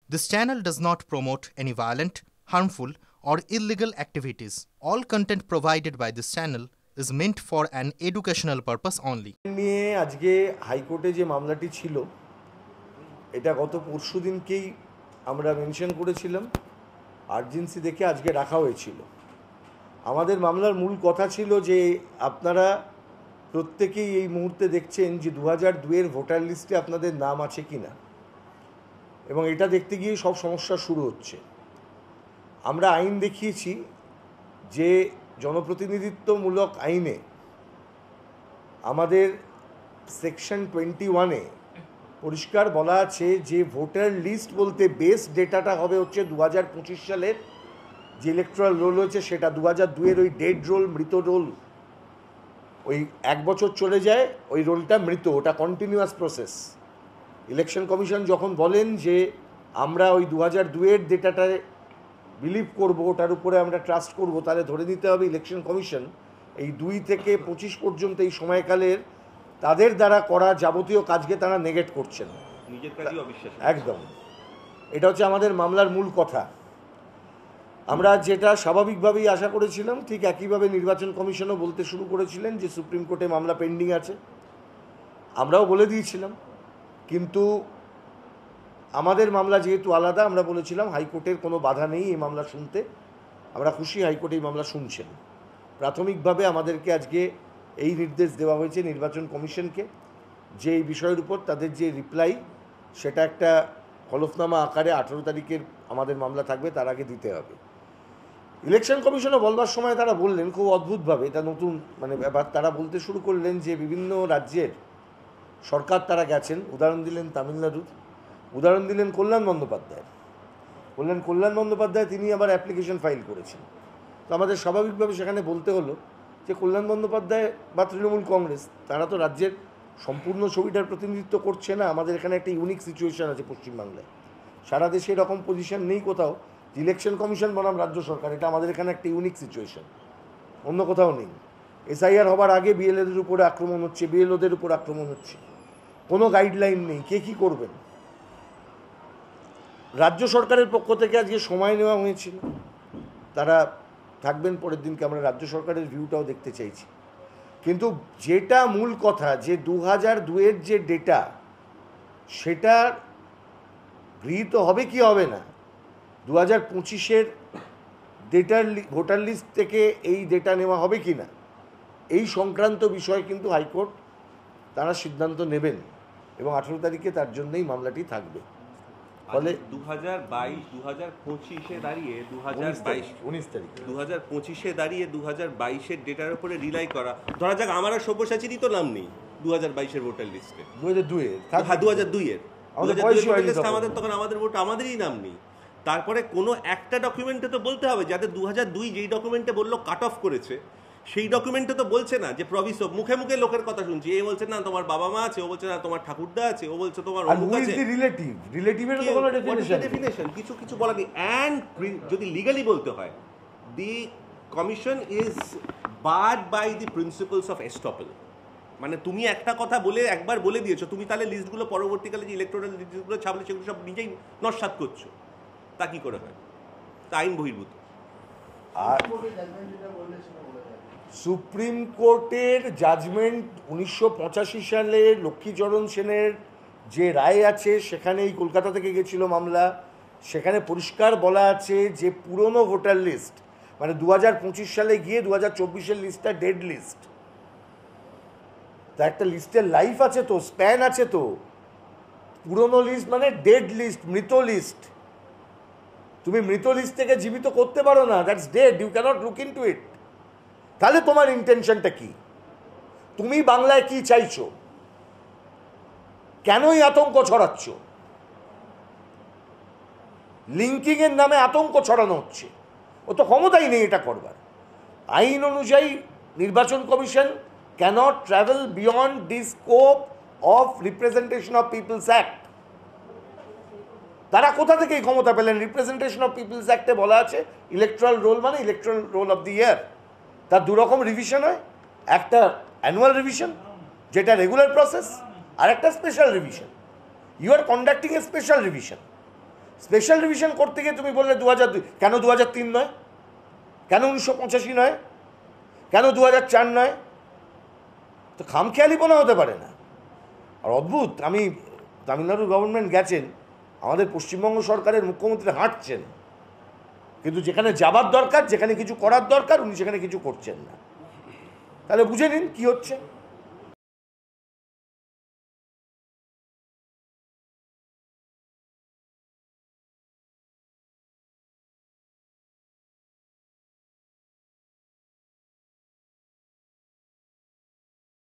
This channel does not promote any violent, harmful, or illegal activities. All content provided by this channel is meant for an educational purpose only. নিয়ে আজকে হাইকোর্টে যে মামলাটি ছিল এটা গত পরশুদিনকেই আমরা মেনশন করেছিলাম, আর্জেন্সি দেখে আজকে রাখা হয়েছিল। আমাদের মামলার মূল কথা ছিল যে আপনারা প্রত্যেকেই এই মুহূর্তে দেখছেন যে 2002-এর ভোটার লিস্টে আপনাদের নাম আছে কিনা, এবং এটা দেখতে গিয়ে সব সমস্যা শুরু হচ্ছে। আমরা আইন দেখিয়েছি যে জনপ্রতিনিধিত্বমূলক আইনে আমাদের সেকশন 21-এ পরিষ্কার বলা আছে যে ভোটার লিস্ট বলতে বেস ডেটাটা হবে হচ্ছে 2025 সালের যে ইলেকট্রাল রোল হয়েছে সেটা। 2002-এর ওই ডেড রোল, মৃত রোল, ওই এক বছর চলে যায়, ওই রোলটা মৃত, ওটা কন্টিনিউয়াস প্রসেস। ইলেকশন কমিশন যখন বলেন যে আমরা ওই 2002-এর ডেটাটায় বিলিভ করবো, ওটার উপরে আমরা ট্রাস্ট করবো, তাহলে ধরে নিতে হবে ইলেকশন কমিশন এই 2 থেকে 25 পর্যন্ত এই সময়কালের তাদের দ্বারা করা যাবতীয় কাজকে তারা নেগেট করছেন, নিজের কাজই অবিশ্বাস। একদম। এটা হচ্ছে আমাদের মামলার মূল কথা। আমরা যেটা স্বাভাবিকভাবেই আশা করেছিলাম, ঠিক একইভাবে নির্বাচন কমিশনও বলতে শুরু করেছিলেন যে সুপ্রিম কোর্টে মামলা পেন্ডিং আছে। আমরাও বলে দিয়েছিলাম, কিন্তু আমাদের মামলা যেহেতু আলাদা, আমরা বলেছিলাম হাইকোর্টের কোনো বাধা নেই এই মামলা শুনতে। আমরা খুশি হাইকোর্ট এই মামলা শুনছেন। প্রাথমিকভাবে আমাদেরকে আজকে এই নির্দেশ দেওয়া হয়েছে নির্বাচন কমিশনকে যে এই বিষয়ের উপর তাদের যে রিপ্লাই সেটা একটা হলফনামা আকারে 18 তারিখের আমাদের মামলা থাকবে তার আগে দিতে হবে। ইলেকশন কমিশনও বলবার সময় তারা বললেন খুব অদ্ভুতভাবে, এটা নতুন ব্যাপার, তারা বলতে শুরু করলেন যে বিভিন্ন রাজ্যের সরকার তারা গেছেন, উদাহরণ দিলেন তামিলনাড়ুর, উদাহরণ দিলেন কল্যাণ বন্দ্যোপাধ্যায়। কল্যাণ বন্দ্যোপাধ্যায় তিনি আবার অ্যাপ্লিকেশন ফাইল করেছেন। তো আমাদের স্বাভাবিকভাবে সেখানে বলতে হলো যে কল্যাণ বন্দ্যোপাধ্যায় বা তৃণমূল কংগ্রেস তারা তো রাজ্যের সম্পূর্ণ ছবিটার প্রতিনিধিত্ব করছে না। আমাদের এখানে একটা ইউনিক সিচুয়েশান আছে পশ্চিমবাংলায়, সারা দেশে এরকম পজিশন নেই কোথাও। ইলেকশন কমিশন বনাম রাজ্য সরকার, এটা আমাদের এখানে একটা ইউনিক সিচুয়েশান, অন্য কোথাও নেই। এসআইআর হবার আগে বিএলওদের উপরে আক্রমণ হচ্ছে, বিএলওদের উপর আক্রমণ হচ্ছে, কোনো গাইডলাইন নেই কে কী করবেন। রাজ্য সরকারের পক্ষ থেকে আজকে সময় নেওয়া হয়েছিল, তারা থাকবেন পরের দিনকে, আমরা রাজ্য সরকারের ভিউটাও দেখতে চাইছি। কিন্তু যেটা মূল কথা যে 2002-এর যে ডেটা সেটা গৃহীত হবে কি হবে না, 2025-এর ডেটার ভোটার লিস্ট থেকে এই ডেটা নেওয়া হবে কি না, এই সংক্রান্ত বিষয়ে কিন্তু হাইকোর্ট তারা সিদ্ধান্ত নেবেন এবং 18 তারিখে তার জন্যই মামলাটি থাকবে। ফলে 2022-2025-এ দাঁড়িয়ে 2022 দাঁড়িয়ে 2022-এর ডেটার উপরে রিলাই করা, ধরা যাক আমার আর সব্যসাচীরই তো নাম নেই 2022-এর ভোটার লিস্টে, 2002-এর আমাদের, তখন আমাদের ভোট আমাদেরই নাম নেই। তারপরে কোনো একটা ডকুমেন্টে তো বলতে হবে, যাতে 2002 যেই ডকুমেন্টে বললো কাট অফ করেছে সেই ডকুমেন্টে তো বলছে না যে প্রভিসো, মুখে মুখে লোকের কথা শুনছি, এ বলছে না তোমার বাবা মা আছে, ও বলছে না তোমার ঠাকুরদা আছে, ও বলছে তোমার অমুক আছে। রিলেটিভের তো কোনো ডেফিনেশন কিছু বলা নেই। অ্যান্ড যদি লিগালি বলতে হয়, the commission is barred by the principles of estoppel. মানে তুমি একটা কথা বলে একবার বলে দিয়েছো, তুমি তাহলে লিস্টগুলো পরবর্তীকালে যে ইলেকট্রাল লিস্টগুলো ছাপলে সেগুলো সব নিজেই নস্যাৎ করছো, তা কি করে হয়? তা আইন বহির্ভূত। আর সুপ্রিম কোর্টের জাজমেন্ট 1985 সালে লক্ষ্মীচরণ সেনের যে রায় আছে, সেখানে এই কলকাতা থেকে গেছিল মামলা, সেখানে পরিষ্কার বলা আছে যে পুরনো ভোটার লিস্ট মানে 2025 সালে গিয়ে 2024-এর লিস্টটা ডেড লিস্ট। তা একটা লিস্টের লাইফ আছে তো, স্প্যান আছে তো। পুরনো লিস্ট মানে ডেড লিস্ট, মৃত লিস্ট। তুমি মৃত লিস্ট থেকে জীবিত করতে পারো না, that's dead, you can't look into it. তাহলে তোমার ইন্টেনশনটা কি? তুমি বাংলায় কি চাইছো? কেনই আতঙ্ক ছড়াচ্ছ? লিঙ্কিং এর নামে আতঙ্ক ছড়ানো হচ্ছে, ও তো ক্ষমতাই নেই এটা করবার। আইন অনুযায়ী নির্বাচন commission can't travel beyond the scope of representation of people's act. তারা কোথা থেকে এই ক্ষমতা পেলেন? রিপ্রেজেন্টেশন অফ পিপলস অ্যাক্টে বলা আছে ইলেকট্রাল রোল মানে electoral roll of the year. তার দুরকম রিভিশন হয়, একটা অ্যানুয়াল রিভিশন যেটা রেগুলার প্রসেস, আর একটা special revision. You are conducting a special revision. Special revision করতে গিয়ে তুমি বললে 2002, কেন 2003 নয়, কেন 1985 নয়, কেন 2004 নয়? তো খামখেয়ালিপনা হতে পারে না। আর অদ্ভুত, আমি তামিলনাড়ুর গভর্নমেন্ট গেছেন, আমাদের পশ্চিমবঙ্গ সরকারের মুখ্যমন্ত্রী হাঁটছেন, কিন্তু যেখানে যাবার দরকার, যেখানে কিছু করার দরকার, উনি সেখানে কিছু করছেন না। তাহলে বুঝে নিন কী হচ্ছে।